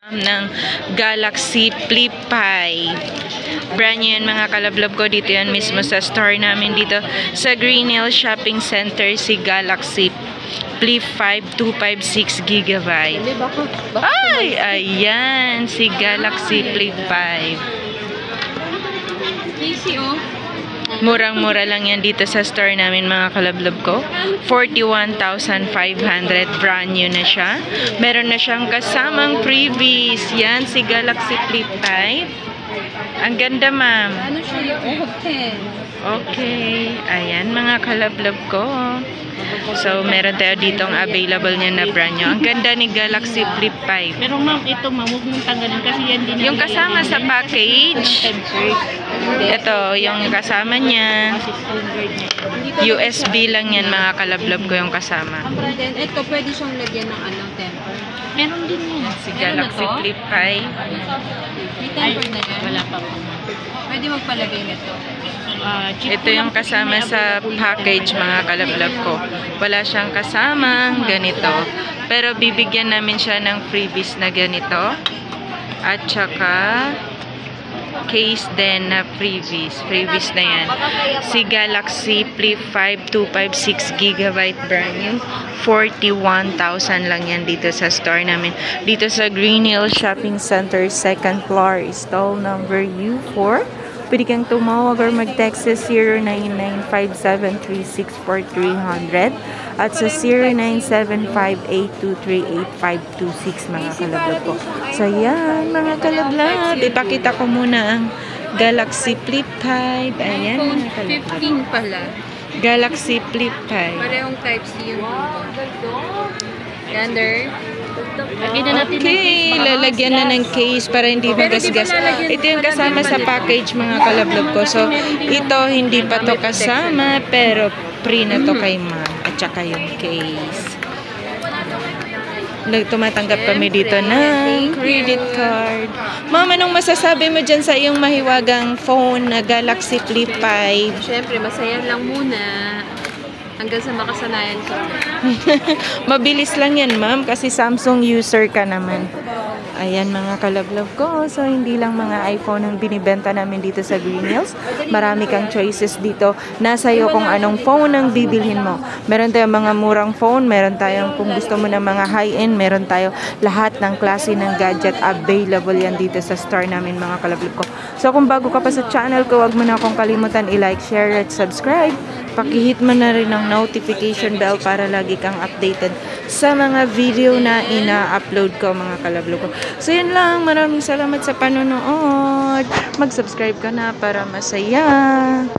Ng Galaxy Flip 5. Brand new yan mga kalablab ko. Dito yan mismo sa store namin dito sa Green Hill Shopping Center, si Galaxy Flip 5 256GB. Ay, ayan si Galaxy Flip 5. Easy oh. Murang-mura lang yan dito sa store namin mga kalablab ko. 41,500. Brand new na siya. Meron na siyang kasamang freebies. Yan, si Galaxy Flip 5. Ang ganda, ma'am. Ano siya yung open? Okay. Ayan, mga kalablab ko. So, meron tayo ditong available niya na brand new. Ang ganda ni Galaxy Flip 5. Pero ma'am, ito ma'am, huwag mong tanggalin kasi yan din Yung kasama sa package, ito, yung kasama niya, USB lang yan mga kalablab ko yung kasama. Then, ito, pwede siyang lagyan ng anong temper. Meron din yan. Si Galaxy Flip 5. May temper na yan? Wala pa po. Pwede magpalagay nito. Ito yung kasama sa package mga kalablab ko. Wala siyang kasamang ganito. Pero bibigyan namin siya ng freebies na ganito. At saka case din na freebies. Freebies na yan. Si Galaxy Flip 5 256GB brand new. 41,000 lang yan dito sa store namin. Dito sa Green Hill Shopping Center, 2nd floor. Stall number U4. Pwede kang tumawag or mag-text sa 09957364,300 at sa 097582385526 mga kalablab ko. So yan mga kalablab, ipakita ko muna ang Galaxy Flip 5. Ayan mga kalablab. 15 pala. Galaxy Flip 5. Parehong type C yung Gander. Okay, lalagyan na ng case para hindi magasgas. Ito yung kasama sa package mga kalablab ko. So, ito hindi pa to kasama pero free na to kay ma'am. At saka yung case. Tumatanggap kami dito ng credit card. Ma'am, anong masasabi mo dyan sa iyong mahiwagang phone na Galaxy Flip 5? Siyempre, masaya lang muna. Hanggang sa makasanayan ko. Mabilis lang yan, ma'am, kasi Samsung user ka naman. Ayan, mga kalablab ko. So, hindi lang mga iPhone ang binibenta namin dito sa Green Hills. Marami kang choices dito. Nasa iyo kung anong phone ang bibilhin mo. Meron tayong mga murang phone. Meron tayong, kung gusto mo ng mga high-end, meron tayo lahat ng klase ng gadget available yan dito sa store namin, mga kalablab ko. So, kung bago ka pa sa channel ko, huwag mo na akong kalimutan i-like, share, at subscribe. Pakihit mo na rin ang notification bell para lagi kang updated sa mga video na ina-upload ko, mga kalablog ko. So, yun lang. Maraming salamat sa panonood. Mag-subscribe ka na para masaya.